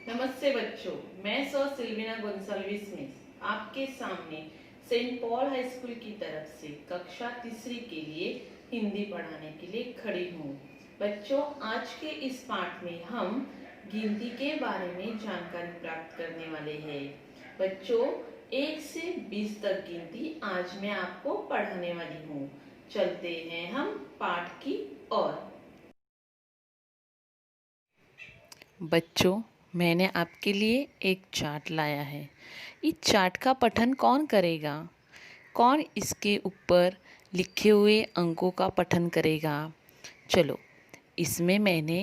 नमस्ते बच्चों, मैं सौ सिल्विना गोंसाल्विस मिस आपके सामने सेंट पॉल हाई स्कूल की तरफ से कक्षा तीसरी के लिए हिंदी पढ़ाने के लिए खड़ी हूँ। बच्चों, आज के इस पाठ में हम गिनती के बारे में जानकारी प्राप्त करने वाले हैं। बच्चों, 1 से 20 तक गिनती आज मैं आपको पढ़ाने वाली हूँ। चलते हैं हम पाठ की ओर। बच्चों, मैंने आपके लिए एक चार्ट लाया है। इस चार्ट का पठन कौन करेगा? कौन इसके ऊपर लिखे हुए अंकों का पठन करेगा? चलो, इसमें मैंने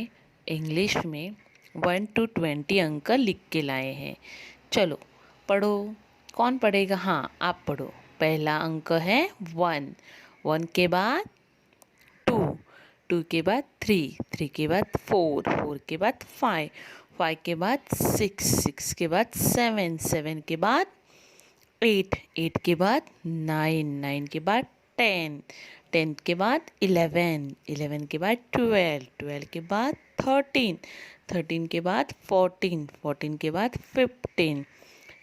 इंग्लिश में 1 to 20 अंक लिख के लाए हैं। चलो पढ़ो। कौन पढ़ेगा? हाँ, आप पढ़ो। पहला अंक है 1। 1 के बाद 2, 2 के बाद 3, 3 के बाद 4, 4 के बाद 5, 5 के बाद 6, 6 के बाद 7, 7 के बाद 8, 8 के बाद 9, 9 के बाद 10, 10 के बाद 11, 11 के बाद 12, 12 के बाद 13, 13 के बाद 14, 14 के बाद 15,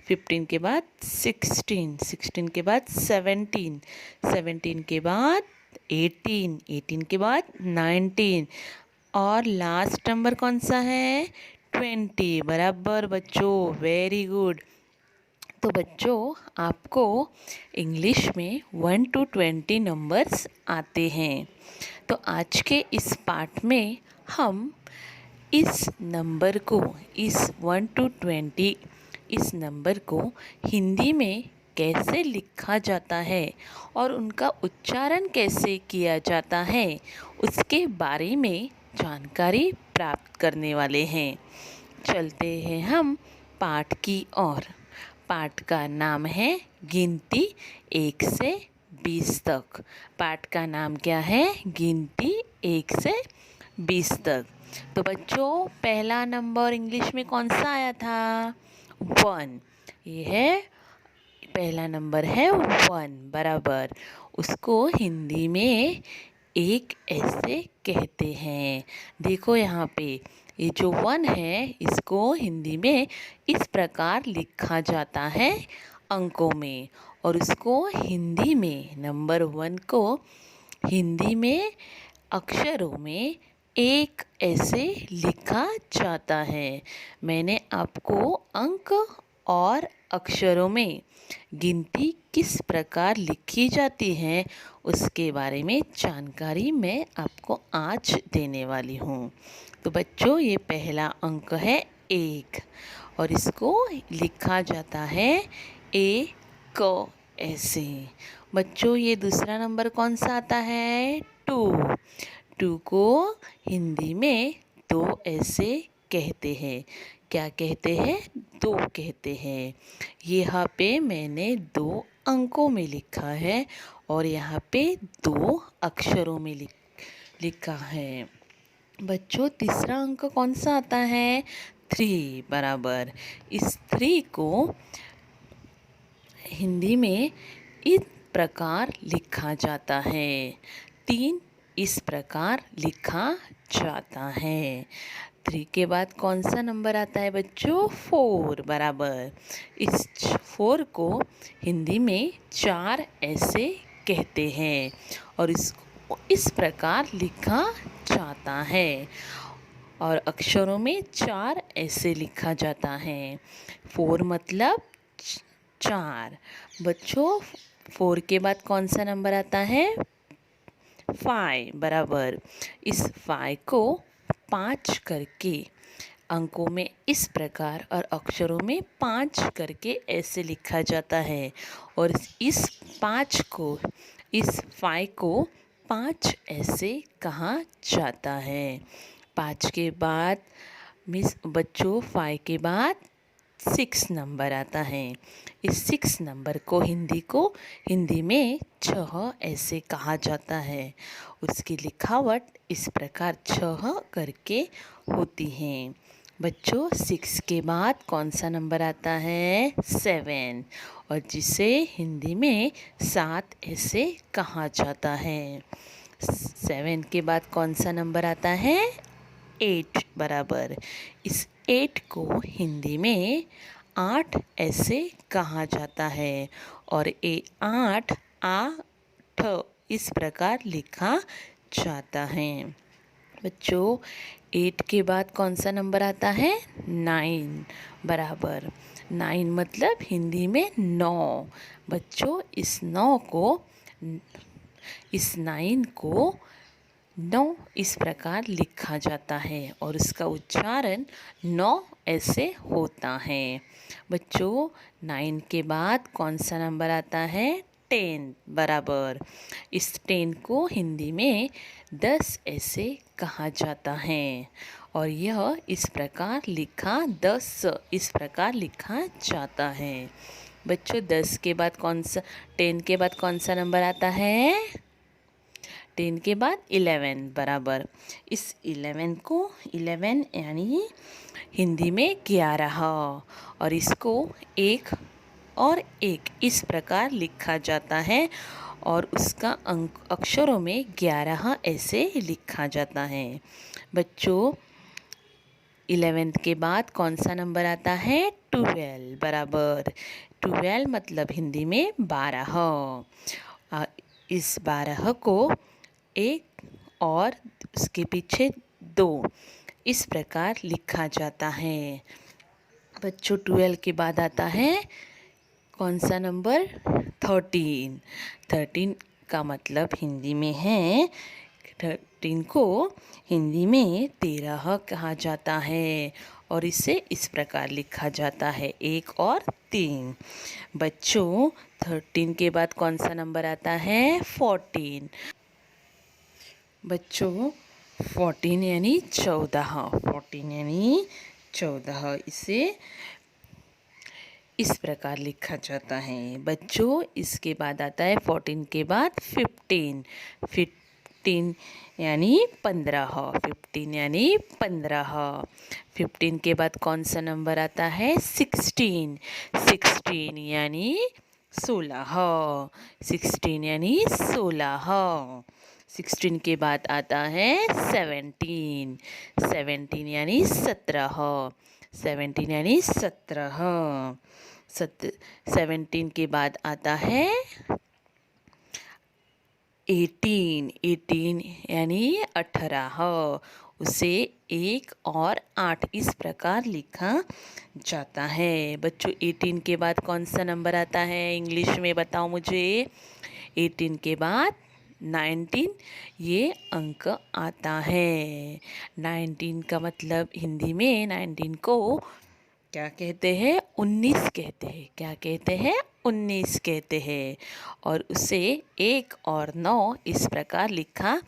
15 के बाद 16, 16 के बाद 17, 17 के बाद 18, 18 के बाद 19 और लास्ट नंबर कौन सा है? 20। बराबर बच्चों, वेरी गुड। तो बच्चों, आपको इंग्लिश में 1 to 20 नंबर्स आते हैं। तो आज के इस पाठ में हम इस नंबर को, इस 1 to 20 इस नंबर को हिंदी में कैसे लिखा जाता है और उनका उच्चारण कैसे किया जाता है, उसके बारे में जानकारी प्राप्त करने वाले हैं। चलते हैं हम पाठ की ओर। पाठ का नाम है गिनती 1 से 20 तक। पाठ का नाम क्या है? गिनती 1 से 20 तक। तो बच्चों, पहला नंबर इंग्लिश में कौन सा आया था? 1। ये है पहला नंबर है 1। बराबर। उसको हिंदी में एक ऐसे कहते हैं। देखो यहाँ पे, ये जो 1 है इसको हिंदी में इस प्रकार लिखा जाता है अंकों में, और उसको हिंदी में नंबर 1 को हिंदी में अक्षरों में एक ऐसे लिखा जाता है। मैंने आपको अंक और अक्षरों में गिनती किस प्रकार लिखी जाती है उसके बारे में जानकारी मैं आपको आज देने वाली हूँ। तो बच्चों, ये पहला अंक है 1 और इसको लिखा जाता है ए क ऐसे। बच्चों, ये दूसरा नंबर कौन सा आता है? 2। 2 को हिंदी में 2 ऐसे कहते हैं। क्या कहते हैं? 2 कहते हैं। यहाँ पे मैंने 2 अंकों में लिखा है और यहाँ पे 2 अक्षरों में लिखा है। बच्चों, तीसरा अंक कौन सा आता है? 3। बराबर। इस 3 को हिंदी में इस प्रकार लिखा जाता है। 3 इस प्रकार लिखा जाता है। 3 के बाद कौन सा नंबर आता है बच्चों? 4। बराबर। इस 4 को हिंदी में 4 ऐसे कहते हैं और इसको इस प्रकार लिखा जाता है और अक्षरों में 4 ऐसे लिखा जाता है। 4 मतलब 4। बच्चों, 4 के बाद कौन सा नंबर आता है? 5। बराबर। इस 5 को 5 करके अंकों में इस प्रकार और अक्षरों में 5 करके ऐसे लिखा जाता है और इस 5 को, इस 5 को 5 ऐसे कहा जाता है। 5 के बाद बच्चों, 5 के बाद 6 नंबर आता है। इस 6 नंबर को हिंदी में 6 ऐसे कहा जाता है। उसकी लिखावट इस प्रकार 6 करके होती है। बच्चों, 6 के बाद कौन सा नंबर आता है? 7, और जिसे हिंदी में 7 ऐसे कहा जाता है। 7 के बाद कौन सा नंबर आता है? 8। बराबर। इस 8 को हिंदी में 8 ऐसे कहा जाता है और ये 8 आठ इस प्रकार लिखा जाता है। बच्चों 8 के बाद कौन सा नंबर आता है? 9 बराबर। 9 मतलब हिंदी में 9। बच्चों इस 9 को 9 इस प्रकार लिखा जाता है और इसका उच्चारण 9 ऐसे होता है। बच्चों 9 के बाद कौन सा नंबर आता है? 10 बराबर। इस 10 को हिंदी में 10 ऐसे कहा जाता है और यह इस प्रकार लिखा 10 इस प्रकार लिखा जाता है। बच्चों 10 के बाद 10 के बाद कौन सा नंबर आता है? 10 के बाद 11 बराबर। इस 11 को 11 यानी हिंदी में 11 और इसको 1 और 1 इस प्रकार लिखा जाता है और उसका अंक अक्षरों में 11 ऐसे लिखा जाता है। बच्चों 11 के बाद कौन सा नंबर आता है? 12 बराबर। 12 मतलब हिंदी में 12। इस 12 को 1 और उसके पीछे 2 इस प्रकार लिखा जाता है। बच्चों 12 के बाद आता है कौन सा नंबर? 13। 13 का मतलब हिंदी में है 13 को हिंदी में 13 कहा जाता है और इसे इस प्रकार लिखा जाता है 1 और 3। बच्चों 13 के बाद कौन सा नंबर आता है? 14। बच्चों 14 यानी 14। 14 यानी 14 इसे इस प्रकार लिखा जाता है। बच्चों इसके बाद आता है 14 के बाद 15। 15 यानी 15। 15 यानी 15। 15 के बाद कौन सा नंबर आता है? 16। 16 यानी 16। 16 यानी 16। 16 के बाद आता है 17। 17 यानी 17। 17 यानी 17। 17 के बाद आता है 18। 18 यानी 18। उसे 1 और 8 इस प्रकार लिखा जाता है। बच्चों 18 के बाद कौन सा नंबर आता है? इंग्लिश में बताओ मुझे। 18 के बाद 19 ये अंक आता है। 19 का मतलब हिंदी में 19 को क्या कहते हैं? 19 कहते हैं। क्या कहते हैं? 19 कहते हैं और उसे 1 और 9 इस प्रकार लिखा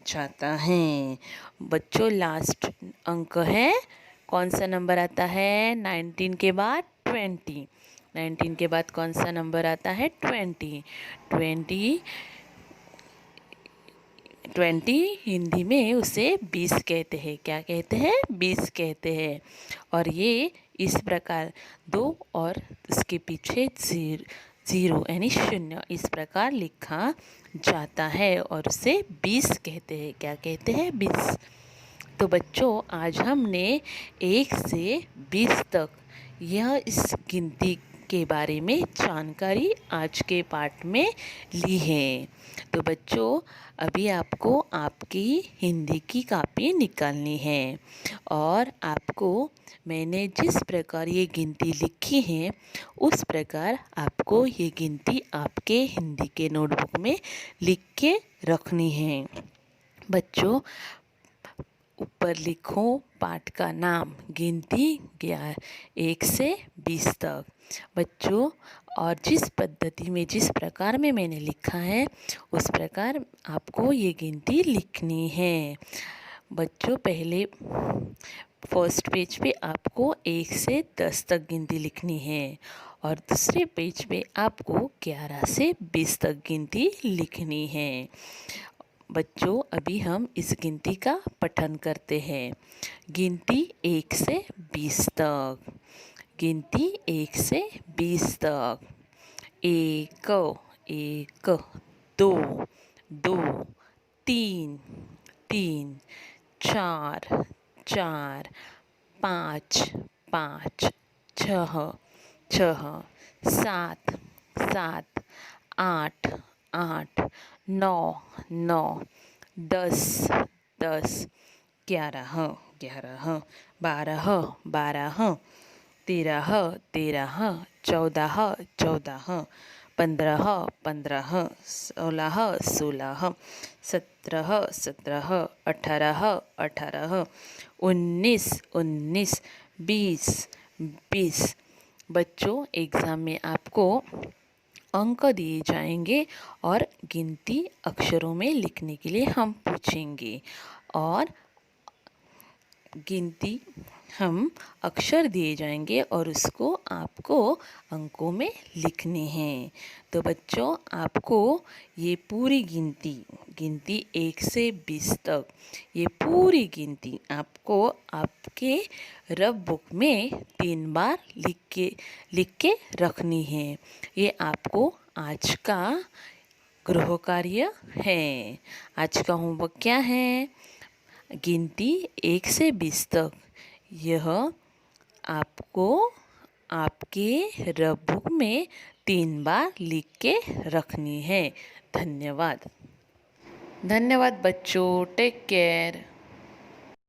जाता है। बच्चों लास्ट अंक है कौन सा नंबर आता है? 19 के बाद 20। 19 के बाद कौन सा नंबर आता है? 20। 20 हिंदी में उसे 20 कहते हैं। क्या कहते हैं? 20 कहते हैं और ये इस प्रकार 2 और उसके पीछे 0 यानी 0 इस प्रकार लिखा जाता है और उसे 20 कहते हैं। क्या कहते हैं? 20। तो बच्चों आज हमने 1 से 20 तक यह इस गिनती के बारे में जानकारी आज के पाठ में ली है। तो बच्चों अभी आपको आपकी हिंदी की कॉपी निकालनी है और आपको मैंने जिस प्रकार ये गिनती लिखी है उस प्रकार आपको ये गिनती आपके हिंदी के नोटबुक में लिख के रखनी है। बच्चों ऊपर लिखो पाठ का नाम गिनती 1 से 20 तक। बच्चों और जिस पद्धति में जिस प्रकार में मैंने लिखा है उस प्रकार आपको ये गिनती लिखनी है। बच्चों पहले फर्स्ट पेज पे आपको 1 से 10 तक गिनती लिखनी है और दूसरे पेज पे आपको 11 से 20 तक गिनती लिखनी है। बच्चों अभी हम इस गिनती का पठन करते हैं। गिनती 1 से 20 तक। गिनती 1 से 20 तक। 1 1 2 2 3 3 4 4 पाँच पाँच, छः छः, सात सात, आठ आठ, नौ नौ, 10 10, 11 11, 12 12, 13 13, 14 14, 15 15, 16 16, 17 17, 18 18, 19 19, 20 20। बच्चों, एग्ज़ाम में आपको अंक दिए जाएंगे और गिनती अक्षरों में लिखने के लिए हम पूछेंगे और गिनती हम अक्षर दिए जाएंगे और उसको आपको अंकों में लिखने हैं। तो बच्चों, आपको ये पूरी गिनती गिनती 1 से 20 तक ये पूरी गिनती आपको आपके रफ बुक में 3 बार लिख के रखनी है। ये आपको आज का गृह कार्य है। आज का होमवर्क क्या है? गिनती 1 से 20 तक यह आपको आपके रफ बुक में 3 बार लिख के रखनी है। धन्यवाद। धन्यवाद बच्चों, टेक केयर।